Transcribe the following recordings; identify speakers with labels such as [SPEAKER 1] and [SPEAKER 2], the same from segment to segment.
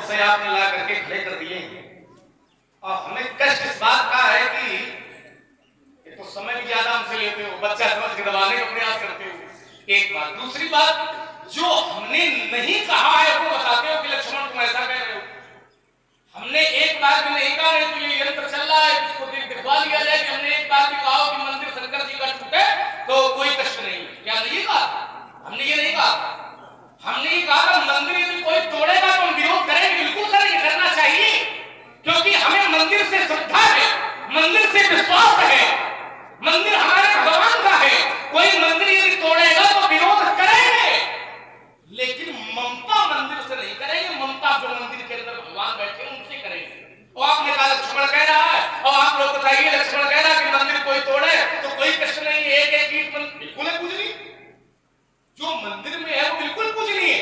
[SPEAKER 1] विषय आपने ला करके खड़े कर दिए हैं और हमें कष्ट इस बात का है कि ये तो समय भी ज्यादा हमसे लेते हो, बच्चा समझ के दबाने का प्रयास करते हो, एक बात। दूसरी बात, जो हमने नहीं कहा है वो बताते हो कि लक्ष्मण तुम ऐसा कह रहे हो। हमने एक बार भी नहीं कहा है तो ये यंत्र चल रहा है, इसको दिखवा लिया जाए कि हमने एक बार भी कहा कि मंदिर शंकर जी का टूटे तो कोई कष्ट नहीं है। क्या नहीं कहा? हमने ये नहीं कहा। हमने ये कहा था मंदिर यदि कोई तोड़ेगा तो हम विरोध करेंगे, बिल्कुल करेंगे, करना चाहिए, क्योंकि हमें मंदिर से श्रद्धा है, मंदिर से विश्वास है, मंदिर हमारे भगवान का है। कोई मंदिर यदि तोड़ेगा तो विरोध करेंगे, लेकिन ममता मंदिर से नहीं करेंगे। ममता जो मंदिर के अंदर भगवान बैठे हैं उनसे करेंगे। और आपने कहा लक्ष्मण कह रहा है, और आप लोग बताइए लक्ष्मण कह रहा है कि मंदिर कोई तोड़े तो कोई कष्ट नहीं है, एक एक ईंट बिल्कुल है पूजनीय, जो मंदिर में है वो बिल्कुल पूजनीय है।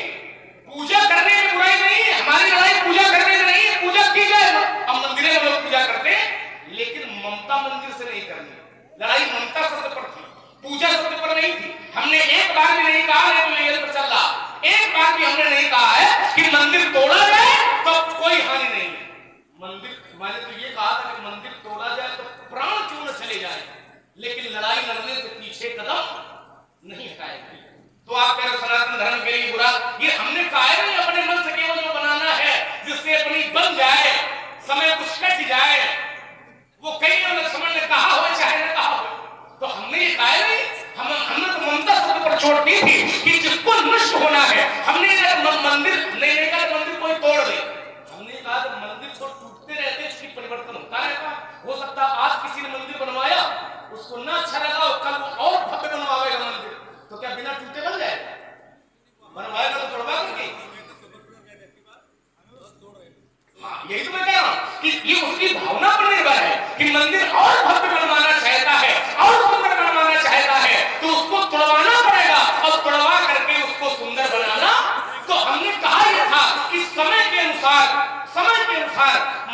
[SPEAKER 1] पूजा करने में बुराई नहीं है, हमारी लड़ाई पूजा करने में नहीं है, पूजा की जाए। हम मंदिरों में लोग पूजा करते हैं, लेकिन ममता मंदिर से नहीं करनी। लड़ाई ममता शब्द पर थी, पूजा शब्द पर नहीं थी। हमने एक बार भी नहीं कहा है तो ये यंत्र चल रहा, एक बार भी हमने नहीं कहा है कि मंदिर तोड़ा जाए तो कोई हानि नहीं है। मंदिर मैंने तो ये कहा था कि मंदिर तोड़ा जाए तो प्राण क्यों न चले जाए, लेकिन लड़ाई लड़ने से पीछे कदम नहीं हटाएगा। तो आप कह रहे सनातन धर्म के लिए बुरा, ये हमने कहा नहीं, अपने मन से केवल जो बनाना है जिससे अपनी बन जाए, समय कुछ कट जाए, वो कई लक्ष्मण ने कहा हो चाहे न कहा हो, तो हमने ये कहा नहीं। हमने तो ममता शब्द पर छोड़ दी थी कि जिसको नष्ट होना है। हमने मंदिर नहीं कहा मंदिर कोई तोड़ दे, हमने कहा मंदिर तो टूटते रहते, उसकी परिवर्तन होता रहता। हो सकता आज किसी ने मंदिर बनवाया, उसको ना अच्छा लगा, कल और भव्य बनवाएगा मंदिर, तो क्या बिना टूटे बन जाएगा? बनवाएगा तो तोड़वा करके। हाँ, यही तो मैं कह रहा हूं कि ये उसकी भावना पर निर्भर है कि मंदिर और भव्य बनवाना चाहता है, और सुंदर बनवाना चाहता है, तो उसको तोड़वाना पड़ेगा, और तोड़वा करके उसको सुंदर बनाना। तो हमने कहा यह था कि समय के अनुसार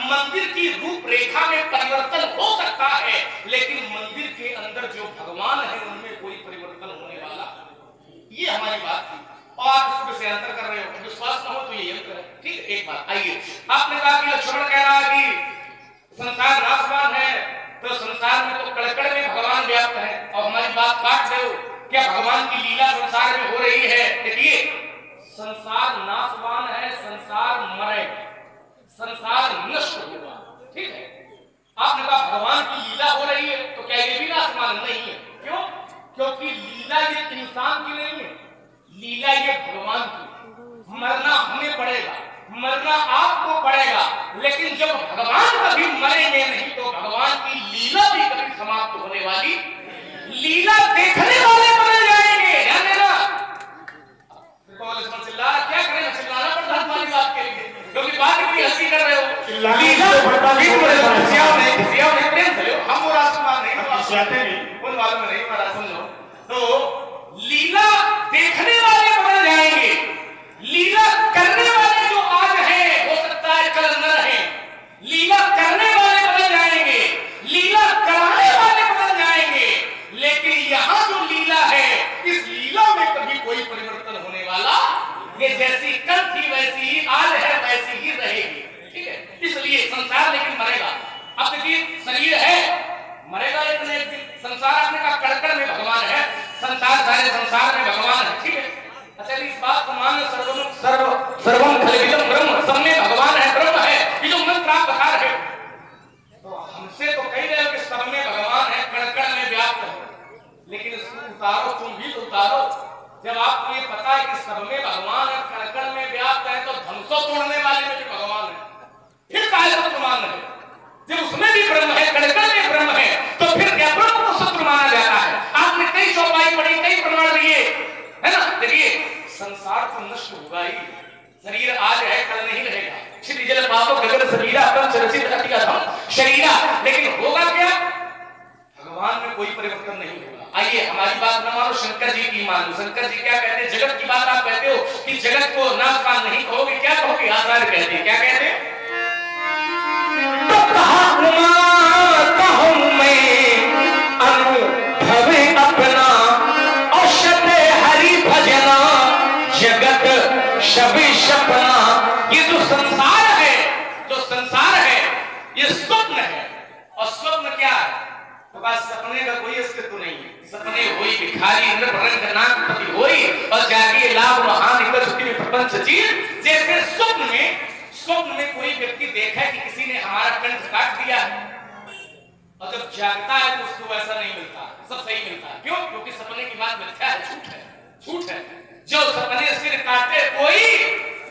[SPEAKER 1] मंदिर की रूपरेखा में परिवर्तन हो सकता है, लेकिन मंदिर के अंदर जो भगवान है उनमें कोई परिवर्तन होने वाला, ये हमारी बात थी। और आप इसको विषयांतर कर रहे हो, विश्वास न हो तो ये यंत्र है। ठीक है, एक बात आइए, आपने कहा कि लक्ष्मण कह रहा कि संसार नाशवान है, तो संसार में तो कड़कड़ में भगवान व्याप्त है, और हमारी बात काट रहे हो। क्या भगवान की लीला संसार में हो रही है? देखिए, संसार नाशवान है, संसार मरेगा, संसार नष्ट होगा। ठीक है, आपने कहा भगवान की लीला हो रही है, तो क्या ये भी नाशवान नहीं है? क्यों? क्योंकि लीला ये इंसान की नहीं है, लीला ये भगवान की। मरना हमें पड़ेगा, मरना आपको पड़ेगा, लेकिन जब भगवान कभी मरेंगे नहीं तो भगवान की लीला भी कभी समाप्त होने वाली। लीला देखने वाले बने जाएंगे, ध्यान देना। क्या करें, चिल्लाना पड़ता हमारी बात के लिए, क्योंकि बात इतनी हंसी कर रहे हो। लीला हम वो राजकुमार नहीं, उन वालों में नहीं, सुन लो। तो लीला देखने वाले बन जाएंगे, लीला करने वाले जो आज हैं हो सकता है कल न रहे। लीला करने वाले बन जाएंगे, लीला कराने वाले बन जाएंगे, लेकिन यहां जो लीला है, इस लीला में कभी कोई परिवर्तन होने वाला, ये जैसी कल थी वैसी ही आज है, वैसी ही रहेगी। ठीक है, इसलिए संसार लेकिन मरेगा। अब देखिए, शरीर है, मरेगा एक न एक दिन। संसार आपने कहा कड़कड़ में भगवान है, संसार सारे संसार में भगवान है। ठीक है, अच्छा इस बात को मान, सर्वम खलविदम ब्रह्म, सब में भगवान है, ब्रह्म है, ये जो मंत्र आप बता रहे हो, तो हमसे तो कह रहे हो कि सब में भगवान है, कड़कड़ में व्याप्त है, लेकिन इसको उतारो, तुम भी तो उतारो। जब आपको ये पता है कि सब में भगवान है, कड़कड़ में व्याप्त है, तो धनुषों तोड़ने वाले में भी भगवान है, फिर काहे शत्रु मान रहे? जब उसमें भी ब्रह्म है, कड़कड़ में ब्रह्म है, तो फिर क्या ब्रह्म को शत्रु माना जाता है? आपने कई चौपाई पढ़ी, कई प्रमाण दिए, है ना। देखिए, संसार तो नष्ट होगा ही, शरीर आज है कल नहीं रहेगा। क्षिति जल पावो गगन समीरा पंच रचित अति अधम शरीरा, लेकिन होगा क्या? भगवान में कोई परिवर्तन नहीं होगा। आइए, हमारी बात न मानो, शंकर जी की मानो। शंकर जी क्या कहते हैं? जगत की बात आप कहते हो कि जगत को नाशवान नहीं कहोगे, क्या कहोगे? आचार्य कहते हैं, क्या कहते हैं? तो कहूं मैं अनुभव अपना, औषध हरि भजना, जगत शबी सपना। ये जो संसार स्वप्न में कोई व्यक्ति देखा कि किसी ने हमारा कंठ काट दिया है, और जब जागता है तो उसको वैसा नहीं मिलता, सब सही मिलता है। क्यों? क्योंकि सपने की बात मिथ्या है, झूठ है, झूठ है। जो सपने सिर काटे कोई,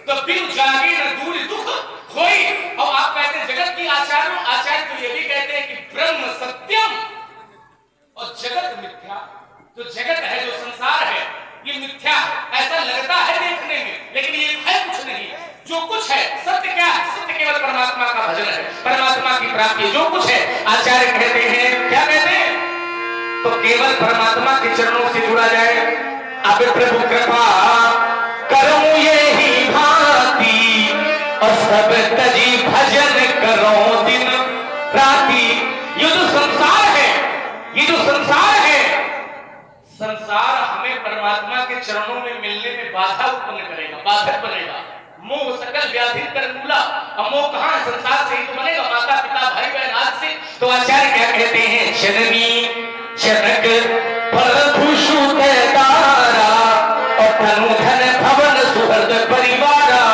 [SPEAKER 1] तो बिन जागे न दूर दुख होई। और आप कहते हैं जगत की आचार्य तो ये भी कहते हैं कि ब्रह्म सत्यम और जगत मिथ्या। जो जगत है, जो संसार है, ये मिथ्या है, ऐसा लगता है देखने में, लेकिन ये है कुछ नहीं। जो कुछ है सत्य क्या है? सत्य केवल परमात्मा का भजन है, परमात्मा की प्राप्ति। जो कुछ है आचार्य कहते हैं, क्या कहते हैं? तो केवल परमात्मा के चरणों से जुड़ा जाए। अब प्रभु कृपा करूं ये ही भांति, और सब तजी भजन करो दिन राति। ये जो संसार है, ये जो संसार है, संसार हमें परमात्मा के चरणों में मिलने में बाधा उत्पन्न करेगा, बाधक बनेगा। मोह सकल व्याधि कर मूला। अब मोह कहां है? संसार से ही तो बनेगा, माता पिता भाई बहन आदि से। तो आचार्य क्या कहते हैं? जननी जनक प्रभुषु दारा, और धनु धन भवन सुहृद परिवारा।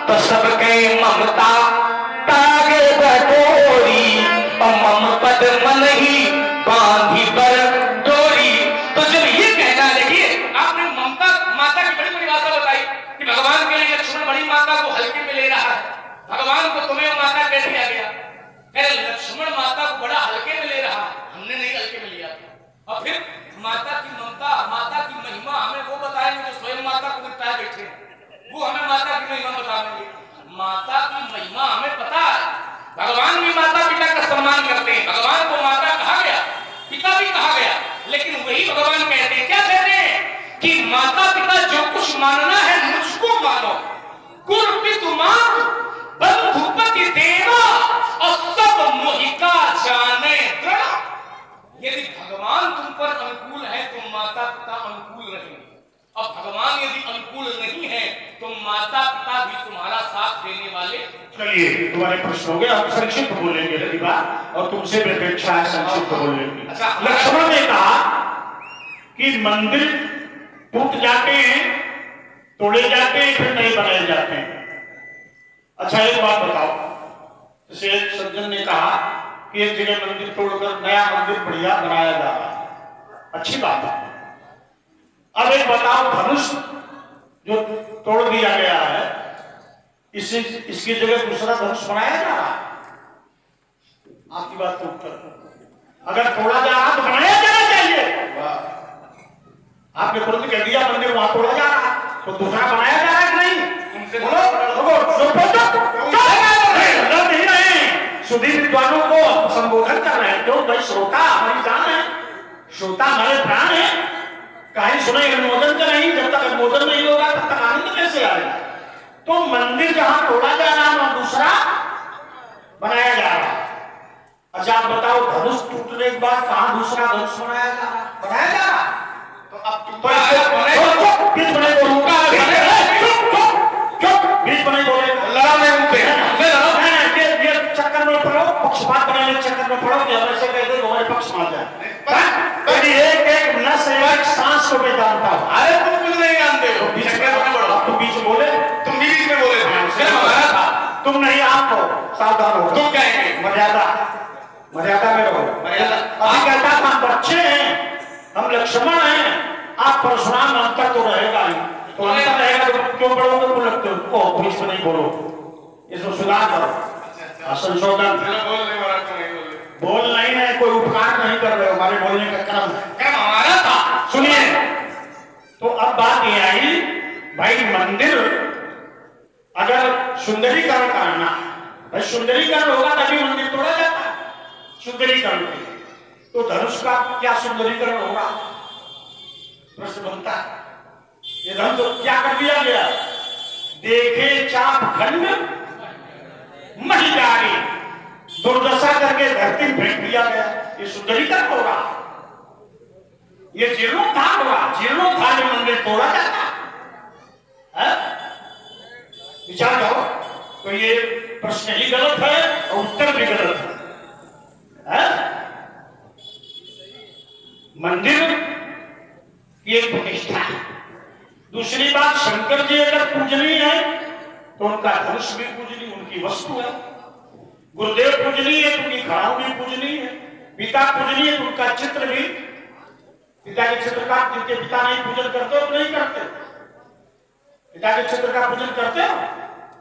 [SPEAKER 1] तो सबके ममता तागे बटोरी, और मम पद मन ही बांधी पर डोरी। तो जब ये कहना, देखिए आपने ममता माता की बड़ी परिभाषा बताई कि भगवान के लिए लक्ष्मण बड़ी माता को हल्के में ले रहा है। भगवान को तुम्हें माता कह दिया गया, लक्ष्मण माता को बड़ा हल्के में ले रहा है, हमने नहीं हल्के में लिया। और फिर माता की ममता, माता की महिमा हमें वो बताएंगे जो स्वयं माता को निपटाए बैठे, वो हमें माता की महिमा बताएंगे। माता की महिमा हमें पता है, भगवान भी माता पिता का सम्मान करते हैं, भगवान को माता कहा गया, पिता भी कहा गया। लेकिन वही भगवान कहते हैं, क्या कहते हैं? कि माता पिता जो कुछ मानना है मुझको मानो, गुरु पितु मातु बंधु पति देवा, और सब मोहिका जाने दृढ़। यदि भगवान तुम पर अनुकूल है तो माता पिता अनुकूल रहेंगे, और भगवान यदि अनुकूल नहीं है तो माता पिता भी तुम्हारा साथ देने वाले।
[SPEAKER 2] चलिए तुम्हारे प्रश्न हो गए, हम संक्षिप्त बोलेंगे अगली बार, और तुमसे भी अपेक्षा है संक्षिप्त बोलेंगे।
[SPEAKER 1] अच्छा,
[SPEAKER 2] लक्ष्मण ने कहा कि मंदिर टूट जाते हैं, तोड़े जाते हैं, फिर नहीं बनाए जाते हैं। अच्छा एक बात बताओ, जैसे एक सज्जन ने कहा कि एक जगह मंदिर तोड़कर नया मंदिर बढ़िया बनाया जा रहा है, अच्छी बात है। अब एक बताओ, धनुष जो तोड़ दिया गया है, इसकी जगह दूसरा धनुष बनाया जा रहा है। आपकी बात को उत्तर, अगर तोड़ा जा रहा तो बनाया जाना चाहिए। आपने तुरंत कह दिया मंदिर वहां तोड़ा जा रहा है, तो दूसरा बनाया जा रहा है कि नहीं? नहीं रहे, सुधीर विद्वानों को संबोधन कर रहे हैं। क्यों भाई? श्रोता हमारी जान है, श्रोता हमारे प्राण है। कहीं सुने अनुमोदन का नहीं, जब तक अनुमोदन नहीं होगा तब तक आनंद कैसे आएगा? तो मंदिर जहां तोड़ा जा रहा है वहां दूसरा बनाया जा रहा है। अच्छा आप बताओ, धनुष टूटने के बाद कहां दूसरा धनुष बनाया जा रहा है? बनाया जा रहा है। तो अब बीच बने बोले लड़ा में उनसे चक्कर में पड़ो, पक्षपात बनाने चक्कर में पड़ो कि हमें से कहते हमारे पक्ष में आ जाए। एक एक नस एक सांस को मैं जानता हूँ।
[SPEAKER 1] अरे तुम कुछ नहीं जानते हो, बीच में पड़ो।
[SPEAKER 2] तुम बीच बोले,
[SPEAKER 1] तुम भी बीच में बोले थे, हमारा था।
[SPEAKER 2] तुम नहीं, आपको सावधान हो,
[SPEAKER 1] तुम कहेंगे
[SPEAKER 2] मर्यादा, मर्यादा में रहो।
[SPEAKER 1] मर्यादा
[SPEAKER 2] अभी कहता हम बच्चे हैं, हम लक्ष्मण हैं, आप परशुराम, अंतर तो रहेगा ही। तो अंतर रहेगा तो क्यों पढ़ोगे? तुम लगते हो बीच में नहीं बोलो, इसमें सुधार करो, संशोधन। बोल नहीं है, कोई उपकार नहीं कर रहे हो, हमारे बोलने का क्रम
[SPEAKER 1] हमारा था।
[SPEAKER 2] सुनिए, तो अब बात ये आई, भाई मंदिर अगर सुंदरीकरण करना, भाई सुंदरीकरण होगा तभी मंदिर तोड़ा जाता है। सुंदरीकरण तो धनुष का क्या सुंदरीकरण होगा? प्रश्न बनता है। ये धनुष तो क्या कर दिया गया? देखे चाप खंड महिलारी, दुर्दशा करके धरती फेंक दिया गया। ये सुंदरीकरण होगा? ये जीर्णोद्धार होगा? जीर्णोद्धार में मंदिर तोड़ा जाता है? विचार करो। तो ये प्रश्न ही गलत है और उत्तर भी गलत है। मंदिर की एक प्रतिष्ठा है। दूसरी बात, शंकर जी अगर पूजनीय है तो उनका धनुष भी पूजनीय, उनकी वस्तु है। गुरुदेव पूजनीय है तो उनकी खड़ाऊ भी पूजनीय है। पिता पूजनीय है तो उनका चित्र भी, पिता के चित्र का जिनके पिता नहीं पूजन करते हो तो नहीं करते, पिता के चित्र का पूजन करते हो?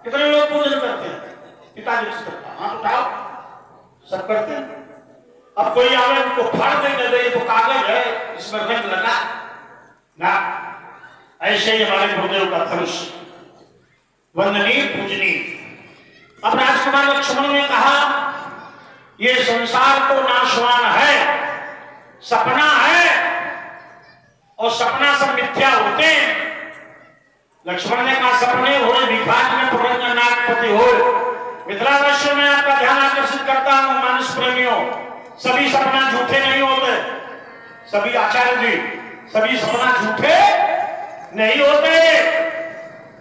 [SPEAKER 2] कितने लोग पूजन करते हैं पिता के चित्र का? हाथ उठाओ, सब करते हैं। अब कोई आवे उनको फाड़ देंगे, ये तो कागज है इसमें रंग लगा ना। ऐसे ही हमारे गुरुदेव का धनुष वंदनीय पूजनीय। अब राजकुमार लक्ष्मण ने कहा ये संसार तो नाशवान है, सपना है, और सपना सब मिथ्या होते हैं। लक्ष्मण ने कहा सपने हो, विभाग में पुरंदर नागपति हो। मिथिलावश्य में आपका ध्यान आकर्षित करता हूं मानस प्रेमियों, सभी सपना झूठे नहीं होते। सभी आचार्य जी, सभी सपना झूठे नहीं होते।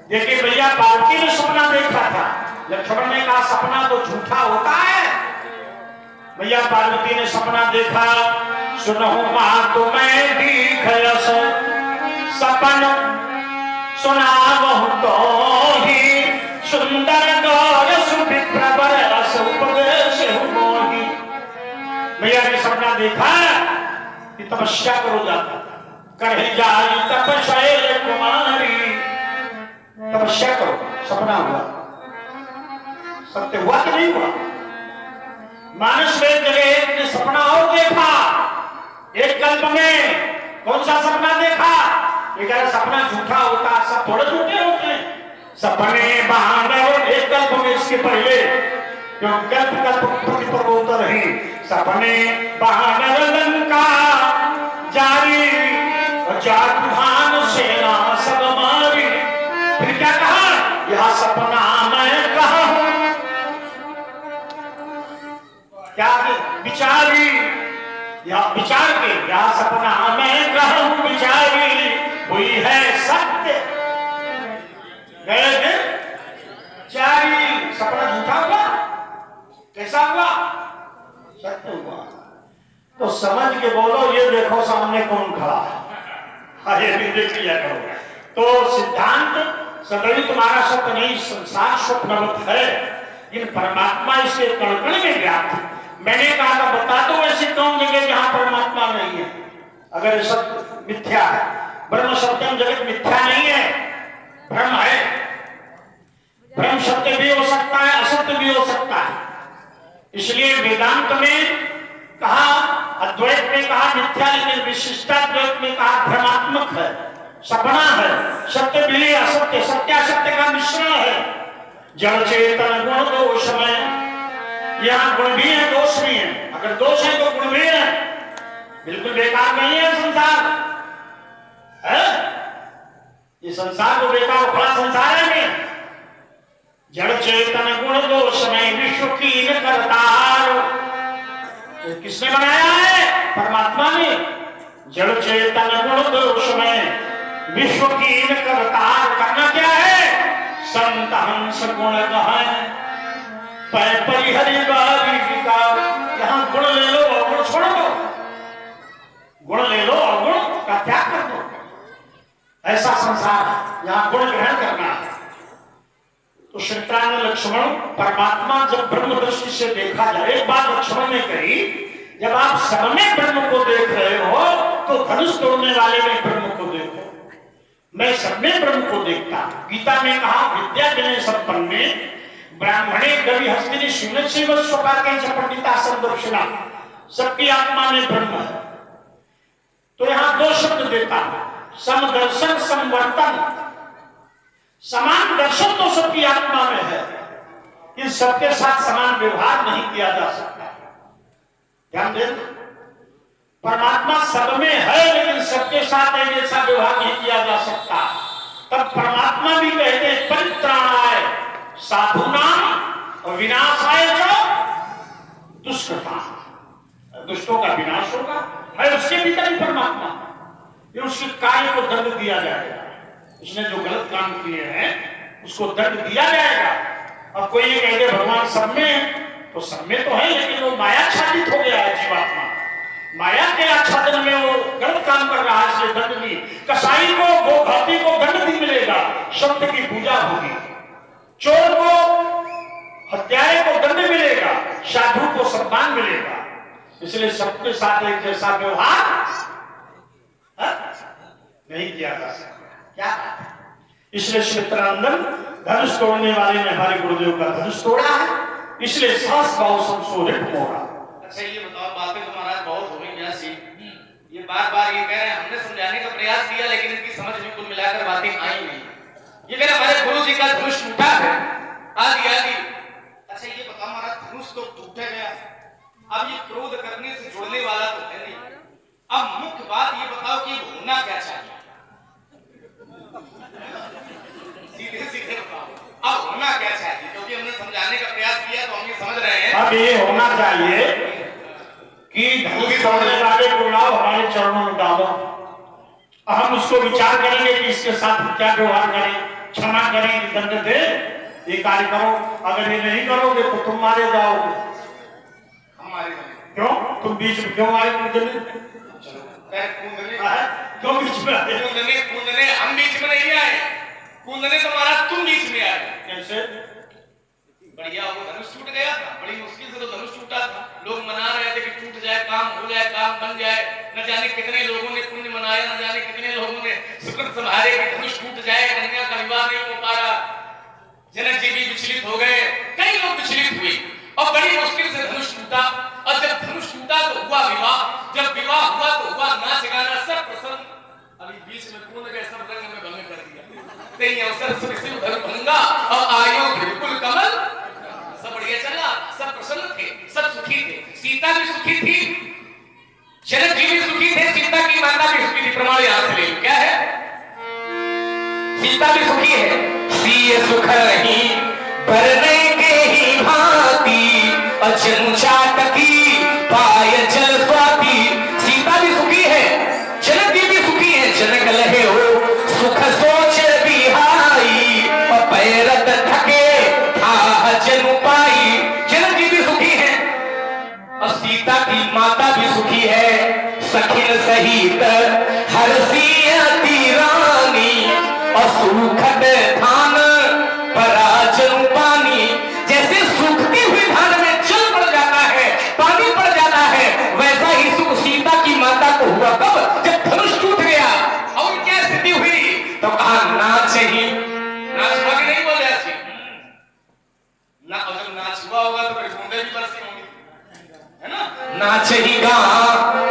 [SPEAKER 2] देखिए भैया, पार्वती ने सपना देखा था, लक्ष्मण ने कहा सपना तो झूठा होता है। भैया पार्वती ने सपना देखा, सुनहु मां तुम्हें दीखयस सपन सुनावहु तो ही सुंदर गौर सुविप्रवर रस उपदेश मोहि। भैया ने सपना देखा कि तपस्या करो जाता, करही जाई तपस्या कुमारी, तपस्या करो। सपना हुआ, सत्य हुआ कि नहीं हुआ? मानस में जगह एक ने सपना और देखा, एक कल्प में कौन सा सपना देखा? ये कह रहा सपना झूठा होता, सब थोड़े झूठे होते हैं। सपने बहाने और एक कल्प में इसके पहले जो कल्प प्रतिपरोतर ही सपने बहाने लंका जारी जातुहान सेना सब मारी। फिर क्या कहा? यह सपना मैं कहा हूं, क्या विचारी, यह विचार के, यह सपना मैं कहा हूं विचारी, हुई है सत्य गए चारी। सपना झूठा हुआ, कैसा हुआ? सत्य हुआ। तो समझ के बोलो, ये देखो सामने कौन खड़ा है, अरे देख लिया करो। तो सिद्धांत सदैव तुम्हारा सत्य नहीं, संसार स्वप्नवत है, इन परमात्मा इसके कण-कण में व्याप्त है। मैंने कहा था बता दो ऐसी कौन जगह जहां परमात्मा नहीं है? अगर सत्य मिथ्या है, ब्रह्म सत्यम जगत मिथ्या नहीं है, भ्रम है। भ्रम सत्य भी हो सकता है, असत्य भी हो सकता है। इसलिए वेदांत में कहा, अद्वैत में कहा मिथ्या, लेकिन विशिष्टाद्वैत में कहा भ्रमात्मक है, सपना है। सत्य भी असत्य, सत्यासत्य का मिश्रण है। जड़ चेतन गुण दोष में, यहाँ गुण भी है दोष भी है। अगर दोष है तो गुण भी है, बिल्कुल बेकार नहीं है संसार है। ये संसार को बेकार बड़ा संसार है में। जड़ चेतन गुण दोष में विश्व की न करतार, किसने बनाया है? परमात्मा ने। जड़ चेतन गुण दोष में विश्व की न करतार, करना क्या है? संत हंस गुण कहें परिहरि बारी विकार। यहां गुण ले लो और गुण छोड़ दो, गुण ले लो और गुण का त्याग कर दो। ऐसा संसार है, यहां गुण ग्रहण करना है। तो श्रीराम ने लक्ष्मण, परमात्मा जब ब्रह्म दृष्टि से देखा जाए, एक बात लक्ष्मण ने कही, जब आप सब में ब्रह्म को देख रहे हो तो धनुष तोड़ने वाले में ब्रह्म को देखो। मैं सब में ब्रह्म को देखता हूं। गीता में कहा विद्या विनय संपन्ने ब्राह्मणे कवि हस्तिनी सुनक्षी व स्वपाके च पंडिता संदर्शना, सबकी आत्मा में ब्रह्म है। तो यहां दो शब्द देता हूं, समदर्शन संवर्तन। समान दर्शन तो सबकी आत्मा में है, इन सबके साथ समान व्यवहार नहीं किया जा सकता। ध्यान दें, परमात्मा सब में है लेकिन सबके साथ एक जैसा व्यवहार नहीं किया जा सकता। तब परमात्मा भी कहते हैं परित्राणाय साधुनाम विनाशाय च दुष्कृता, दुष्टों का विनाश होगा, है उसके भीतर ही परमात्मा। ये उसके कार्य को दंड दिया जाएगा, उसने जो गलत काम किए हैं उसको दंड दिया जाएगा। अब कोई ये कह दे भगवान सब में, तो सब में तो है लेकिन वो मायाच्छादित हो गया है जीवात्मा, माया के आच्छादन में वो गलत काम कर रहा है, इसलिए दंड नहीं। कसाई को, गोघाती को दंड नहीं मिलेगा, शब्द की पूजा होगी। चोर को, हत्यारे को दंड मिलेगा, साधु को सम्मान मिलेगा। इसलिए सबके साथ एक जैसा व्यवहार नहीं किया जा सकता। क्या? इसलिए सुमित्रानंदन धनुष तोड़ने वाले ने हमारे गुरुदेव का धनुष तोड़ा है, इसलिए सहस भाव संशोधित होगा।
[SPEAKER 1] अच्छा ये बताओ, बातें तो महाराज बहुत हो गई व्यास जी, ये बार-बार ये कह रहे हैं, हमने समझाने का प्रयास किया लेकिन इनकी समझ में कुल मिलाकर बातें आई नहीं। ये कह रहे हमारे गुरु जी का धनुष टूटा है आदि आदि। अच्छा ये बताओ महाराज, धनुष तो टूट गया, अब ये क्रोध करने से जुड़ने वाला तो है नहीं। अब मुख्य बात ये बताओ कि होना क्या चाहिए, सीधे सीधे बताओ अब होना क्या चाहिए, क्योंकि हमने समझाने का प्रयास किया तो हम ये समझ रहे हैं।
[SPEAKER 2] अब ये होना चाहिए कि धनुष तोड़ने वाले को लाओ, हमारे चरणों में डालो, हम उसको विचार करेंगे कि इसके साथ क्या व्यवहार करें, क्षमा करें, दंड दे, ये कार्य करो। अगर ये नहीं करोगे तो तुम मारे जाओगे।
[SPEAKER 1] हम मारे जाएंगे
[SPEAKER 2] क्यों? तुम बीच में क्यों आए? कूदने क्यों बीच में आए?
[SPEAKER 1] कूदने हम बीच में नहीं आए, कूदने तो महाराज तुम बीच में आए।
[SPEAKER 2] कैसे?
[SPEAKER 1] बढ़िया, वो धनुष टूट गया था, बड़ी मुश्किल से तो धनुष टूटा था, लोग मना रहे थे कि टूट जाए, काम हो जाए, काम बन जाए। न जाने कितने लोगों ने पुण्य मनाया, न जाने कितने लोगों ने सुकृत संभाले कि धनुष टूट जाए, कन्या का विवाह नहीं हो पा रहा। जनक जी भी विचलित हो गए, कई लोग विचलित हुए और बड़ी मुश्किल से धनुष टूटा। और जब धनुष टूटा तो हुआ विवाह, जब विवाह हुआ तो हुआ नाच गाना, सब प्रसन्न। अभी बीच में कूद गए, सब रंग में भंग कर दिया। कहीं अवसर से शिव धर भंगा और आयो बिल्कुल कमल, सब बढ़िया चला, सब प्रसन्न थे, सब सुखी थे। सीता भी सुखी थी, जनक जी भी सुखी थे, सीता की माता भी सुखी थी। प्रमाण यहां से ले, क्या है? सीता भी सुखी है। सीय सुख रही भरने के ही भांति, अजन चाटकी पाय जल स्वाति। सीता भी सुखी है, जनक जी भी सुखी है। जनक लहे हो सुख सोच बिहाई, पैरत थके था जनु पाई। जनक जी भी सुखी है और सीता की माता भी सुखी है। सखिन सहित हरसियति रानी, और सुखद धान पराजन पानी। जैसे सूखती हुई धान में जल पड़ जाता है, पानी पड़ जाता है, वैसा ही सुख सीता की माता को हुआ। कब? जब धनुष टूट गया। और क्या स्थिति हुई? तो कहा नाच ही, नाच हुआ कि नहीं बोले ऐसे ना, और जब नाच हुआ होगा तो फिर बूंदे भी बरसी होंगी, है ना? नाच ही गा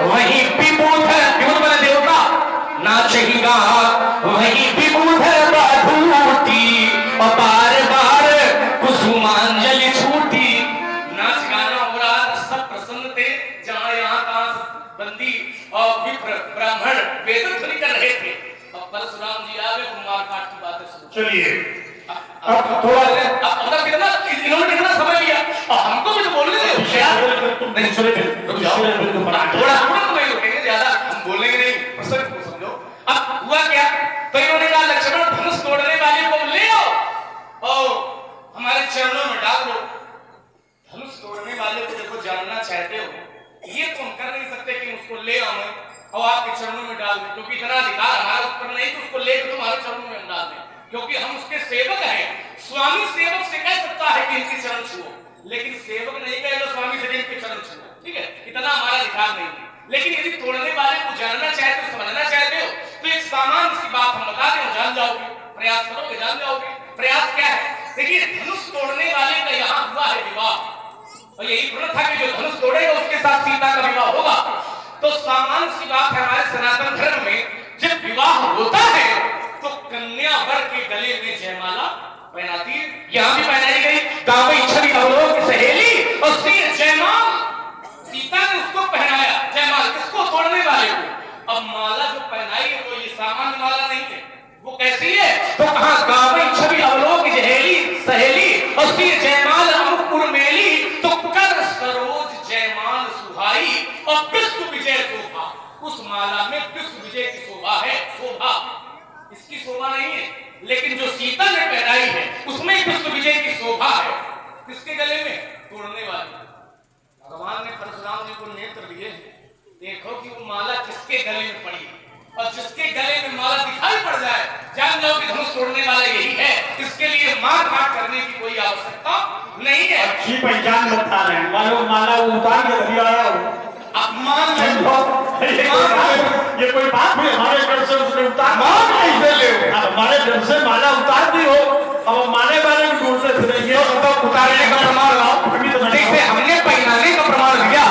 [SPEAKER 1] वही विबूध, विबूध बने देवता, नाच ही गा वही विबूध बाधूती, और बार बार कुसुमांजलि छूटी। नाच गाना हो रहा था, सब प्रसन्न थे। जहां यहाँ कहां बंदी और विप्र ब्राह्मण वेद ध्वनि कर रहे थे। अब परशुराम जी आ गए, कुमार काट की बातें सुनो।
[SPEAKER 2] चलिए अब थोड़ा
[SPEAKER 1] अंदर कितना इन्होंने कितना समय लिया, और हमको भी तो बोलने दो।
[SPEAKER 2] नहीं सुने,
[SPEAKER 1] थोड़ा तो नहीं रुकेंगे, ज्यादा हम बोलेंगे नहीं, प्रसंग को समझो। अब हुआ क्या? तो इन्होंने कहा लक्ष्मण धनुष तोड़ने वाले को ले आओ और हमारे चरणों में डाल दो। धनुष तोड़ने वाले को देखो जानना चाहते हो, ये तो हम कर नहीं सकते कि उसको ले आओ और आपके चरणों में डाल दें, क्योंकि इतना अधिकार हमारा उस पर नहीं कि उसको लेकर तुम्हारे चरणों में हम डाल दें, क्योंकि हम उसके सेवक हैं। स्वामी सेवक से कह सकता है कि इनके चरण छुओ, लेकिन सेवक नहीं कहेगा स्वामी से इनके चरण छुओ, ठीक है? इतना हमारा अधिकार नहीं है। लेकिन यदि तोड़ने वाले को जानना चाहते हो, समझना चाहते हो, तो एक सामान्य सी बात हम बता दें, जान जाओगे। प्रयास करोगे, जान जाओगे। प्रयास क्या है? देखिए, धनुष तोड़ने वाले का यहाँ हुआ है विवाह, और यही प्रण था कि जो धनुष तोड़ेगा उसके साथ सीता का विवाह होगा। तो सामान्य सी बात है, हमारे सनातन धर्म में जब विवाह होता है तो कन्या वर के गले में जयमाला पहनाती है। यहाँ भी पहनाई गई, गाँव छवि अवलोक सहेली, और जयमाल सीता ने उसको पहनाया। जयमाल किसको? तोड़ने वाले को। अब माला जो पहनाई है वो ये सामान्य माला नहीं है, वो कैसी है? तो कहा गाँव छवि अवलोक सहेली, और जयमाल अमुक उर्मेली, तो कर सरोज जयमाल सुहाई, और विश्व विजय शोभा। उस माला में विश्व विजय की शोभा है। शोभा इसकी शोभा नहीं है, लेकिन जो सीता ने पहनाई है उसमें विश्व विजय की शोभा है। किसके गले में? तोड़ने वाले। भगवान ने परशुराम जी को नेत्र दिए, देखो कि वो माला किसके गले में पड़ी, और जिसके गले में माला दिखाई पड़ जाए जान जाओ कि धनुष तोड़ने वाला यही है। इसके लिए मार काट करने नहीं है।
[SPEAKER 2] अच्छी पहचान बता रहे हैं, मानो माला उतार के धरी आया हो।
[SPEAKER 1] अपमान में
[SPEAKER 2] ये कोई बात हुई? हमारे घर से उसने उतार
[SPEAKER 1] हमारे
[SPEAKER 2] घर से माला उतार दी हो, अब माने वाले भी ढूंढते फिरेंगे।
[SPEAKER 1] तो उतारने का प्रमाण लाओ। जैसे हमने पहनाने का प्रमाण लिया,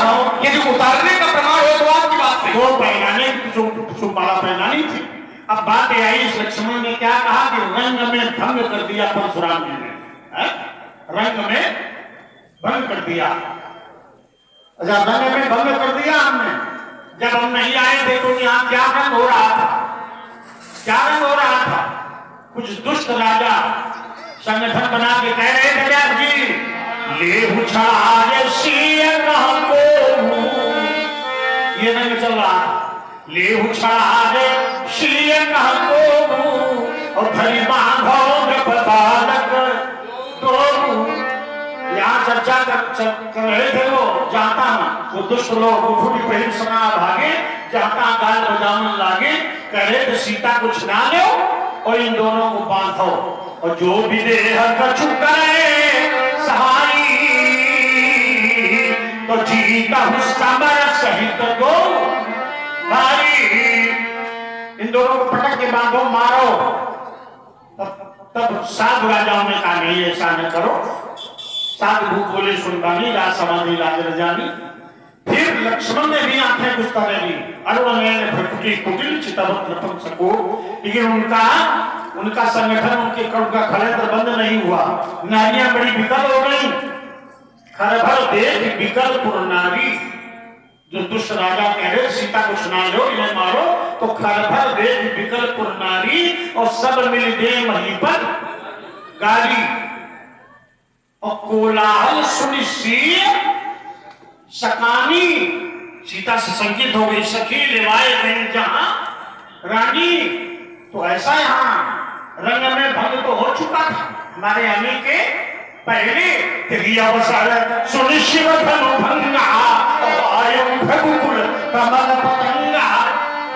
[SPEAKER 1] ये जो उतारने का प्रमाण हो तो आपकी बात नहीं।
[SPEAKER 2] वो पहनाने की माला पहनानी थी। अब बात यह आई, इस लक्ष्मण ने क्या कहा कि रंग में भंग कर दिया परशुराम जी ने, रंग में भंग कर दिया। अच्छा, रंग में भंग कर दिया हमने। जब हम नहीं आए थे तो यहाँ क्या रंग हो रहा था? क्या रंग हो रहा था? कुछ दुष्ट राजा संगठन बना के कह रहे थे व्यास जी, ले उछाले को, ये रंग चल रहा था। ले उछाले को और धरी बांधो बालक तो यहाँ चर्चा कर रहे थे वो जाता वो दुष्ट लोग उठूटी प्रेम सना भागे, जाता गाल बजावन लागे, कह रहे थे सीता को छिना लो और इन दोनों को बांधो, और जो भी देह कछु करे सहाई तो जीता समर सहित दो भाई। इन दोनों को पटक के बांधो, मारो। तब साधु राजाओं ने कहा नहीं, ऐसा न करो। साधु भूख बोले सुनबानी, राज समाधि राज रजानी। फिर लक्ष्मण ने भी आंखें कुछ तरह ली, अरुण नयन भटकी कुटिल चितवत नपन सको, लेकिन उनका संगठन, उनके कड़ का खलेंद्र बंद नहीं हुआ। नारियां बड़ी विकल हो गई। खरभर देख विकल पुर नारी, जो दुष्ट राजा कह रहे सीता को सुना लो, इन्हें मारो, तो खरभर देख विकल पुर नारी और सब मिल दे मही पर गाली, और कोलाहल सुनी सकानी। सीता से संकित हो गई, सखी लेवाए गए जहां रानी। तो ऐसा यहाँ रंग में भंग तो हो चुका था हमारे आने के पहले। तेरी अवसर सुनिश्चित भंगा कमल पतंगा।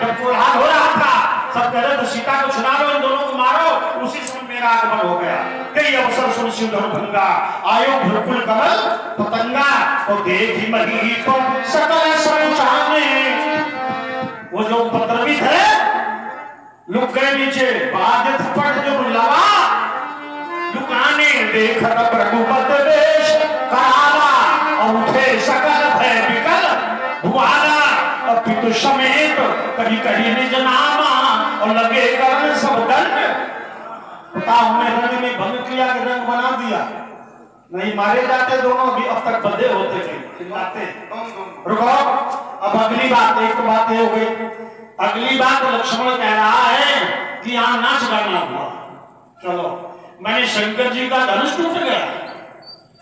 [SPEAKER 2] जब कोलाहल हो रहा था, सब कह रहे थे सीता को छुड़ा लो, इन दोनों को मारो, उसी समय मेरा आगमन हो गया। कई अवसर सुनिश्चित भंगा आयो भुलकुल कमल पतंगा, तो देखी मही तो सकल संचाने। वो जो उपद्रवित है लुक गए नीचे, बाधित पट जो लवा लुकाने, देखत रघुपत वेश कराला, और उठे सकल भय विकल भुआला, और पितु समेत कभी कहीं निज नामा, और लगे करण सब दंड। हमने रंग में भंग किया कि रंग बना दिया, नहीं मारे जाते दोनों भी, अब तक बंधे होते थे चिल्लाते। रुको, अब अगली बात, एक तो बात ये हो गई। अगली बात लक्ष्मण कह रहा है कि यहाँ नाच गाना हुआ। चलो, मैंने शंकर जी का धनुष टूट गया